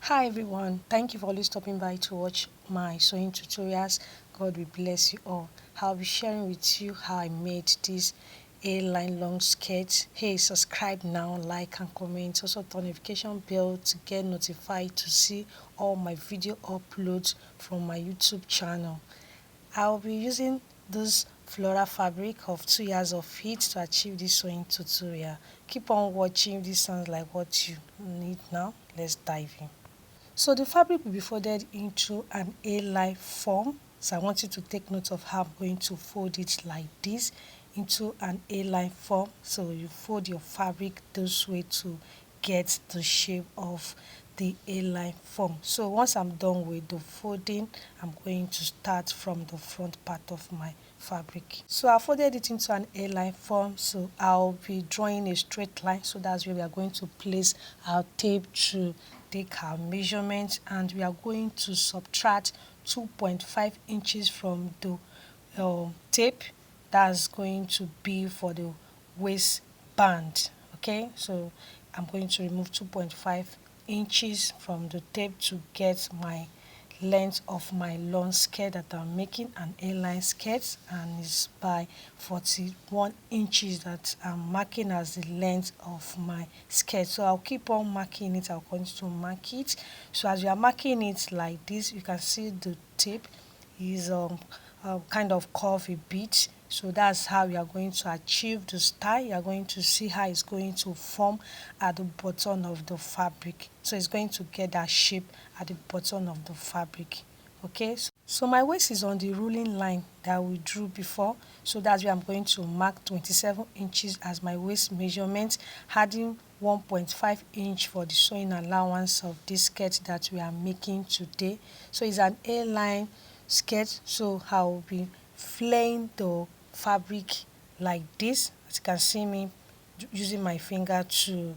Hi everyone, thank you for always stopping by to watch my sewing tutorials. God will bless you all. I'll be sharing with you how I made this A-line long skirt. Hey, subscribe now, like and comment. Also turn notification bell to get notified to see all my video uploads from my YouTube channel. I'll be using this floral fabric of 2 yards of it to achieve this sewing tutorial. Keep on watching. This sounds like what you need now. Let's dive in. So the fabric will be folded into an A-line form. So I want you to take note of how I'm going to fold it like this into an A-line form. So you fold your fabric this way to get the shape of the A-line form. So once I'm done with the folding, I'm going to start from the front part of my fabric. So I folded it into an A-line form, so I'll be drawing a straight line. So that's where we are going to place our tape to take our measurement, and we are going to subtract 2.5 inches from the tape. That's going to be for the waistband. Okay, so I'm going to remove 2.5 inches from the tape to get my length of my long skirt that I'm making, an A-line skirt, and it's by 41 inches that I'm marking as the length of my skirt. So I'll keep on marking it. I'll continue to mark it. So as you are marking it like this, you can see the tape is kind of curve a bit. So that's how you are going to achieve the style. You are going to see how it's going to form at the bottom of the fabric. So it's going to get that shape at the bottom of the fabric. Okay, so my waist is on the ruling line that we drew before. So that's where I'm going to mark 27 inches as my waist measurement, adding 1.5 inch for the sewing allowance of this skirt that we are making today. So it's an A-line skirt, so I will be flaying the fabric like this. As you can see me using my finger to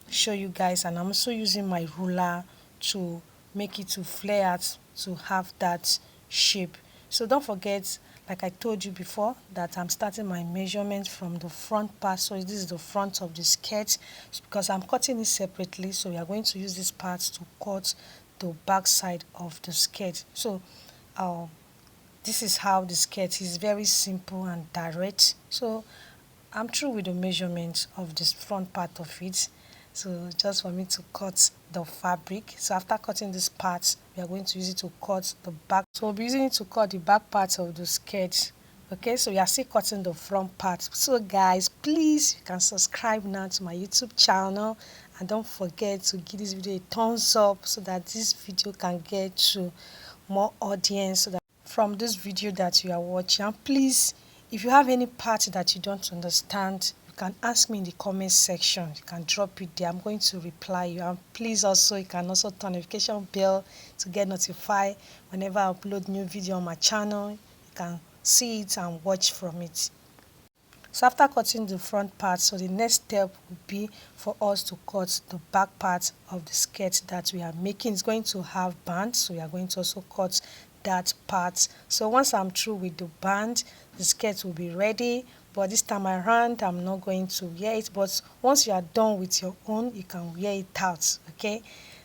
show you guys, and I'm also using my ruler to make it to flare out to have that shape. So don't forget, like I told you before, that I'm starting my measurement from the front part. So this is the front of the skirt because I'm cutting it separately. So we are going to use this part to cut the back side of the skirt. So this is how the skirt is, very simple and direct. So I'm through with the measurement of this front part of it. So just for me to cut the fabric. So after cutting this part, we are going to use it to cut the back. So we'll be using it to cut the back part of the skirt. Okay, so we are still cutting the front part. So guys, please, you can subscribe now to my YouTube channel, and don't forget to give this video a thumbs up so that this video can get to more audience, so that from this video that you are watching. And please, if you have any part that you don't understand, you can ask me in the comment section. You can drop it there. I'm going to reply you. And please also, you can also turn notification bell to get notified whenever I upload new video on my channel. You can see it and watch from it. So after cutting the front part, so the next step would be for us to cut the back part of the skirt that we are making. It's going to have bands, so we are going to also cut that part. So once I'm through with the band, the skirt will be ready. But this time around, I'm not going to wear it. But once you are done with your own, you can wear it out. Okay.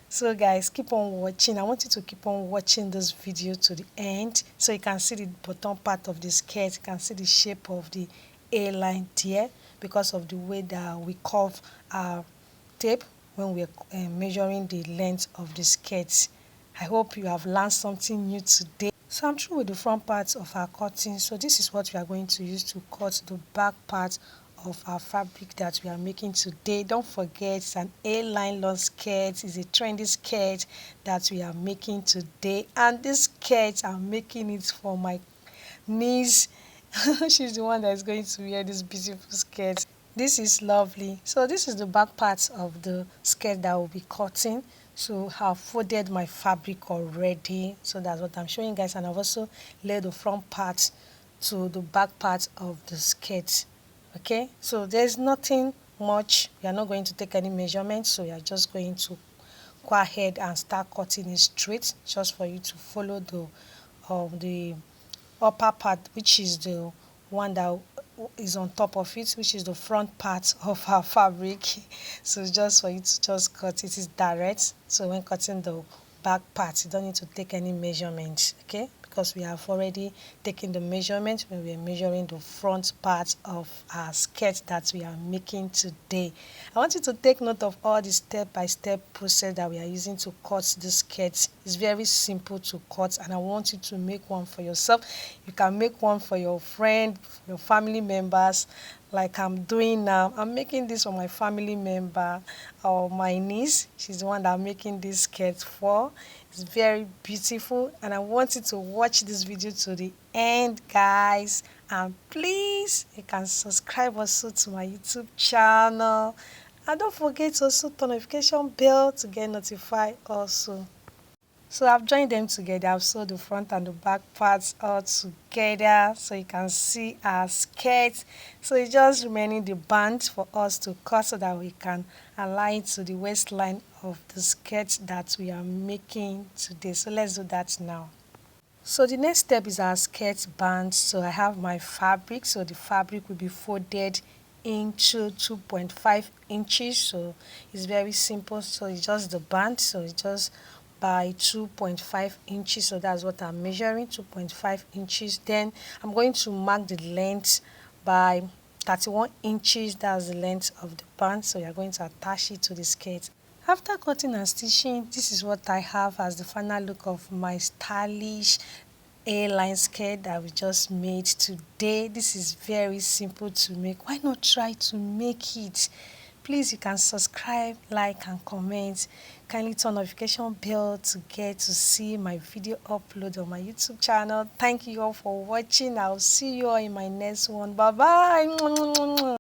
So guys, keep on watching. I want you to keep on watching this video to the end, so you can see the bottom part of the skirt. You can see the shape of the A-line there because of the way that we curve our tape when we're measuring the length of the skirt. I hope you have learned something new today. So I'm through with the front part of our cutting. So this is what we are going to use to cut the back part of our fabric that we are making today. Don't forget, it's an A-line long skirt. It's a trendy skirt that we are making today, and this skirt, I'm making it for my niece. She's the one that is going to wear this beautiful skirt. This is lovely. So this is the back part of the skirt that we'll be cutting. So I've folded my fabric already, so that's what I'm showing you guys, and I've also laid the front part to the back part of the skirt. Okay, so there's nothing much. We are not going to take any measurements, so we are just going to go ahead and start cutting it straight, just for you to follow the upper part, which is the one that is on top of it, which is the front part of our fabric. So just for you to just cut it is direct. So when cutting the back part, you don't need to take any measurements, okay? Because we have already taken the measurement when we are measuring the front part of our skirt that we are making today. I want you to take note of all the step-by-step process that we are using to cut this skirt. It's very simple to cut, and I want you to make one for yourself. You can make one for your friend, your family members, like I'm doing now. I'm making this for my family member or my niece. She's the one that I'm making this skirt for. It's very beautiful, and I want you to watch this video to the end, guys. And please, you can subscribe also to my YouTube channel, and don't forget to also turn notification bell to get notified also. So I've joined them together. I've sewed the front and the back parts all together so you can see our skirt. So it's just remaining the band for us to cut so that we can align to the waistline of the skirt that we are making today. So let's do that now. So the next step is our skirt band. So I have my fabric. So the fabric will be folded into 2.5 inches. So it's very simple. So it's just the band. So it's just by 2.5 inches. So that's what I'm measuring, 2.5 inches. Then I'm going to mark the length by 31 inches. That's the length of the band. So you're going to attach it to the skirt. After cutting and stitching, this is what I have as the final look of my stylish A-line skirt that we just made today. This is very simple to make. Why not try to make it? Please, you can subscribe, like and comment. Kindly turn notification bell to get to see my video upload on my YouTube channel. Thank you all for watching. I'll see you all in my next one. Bye bye.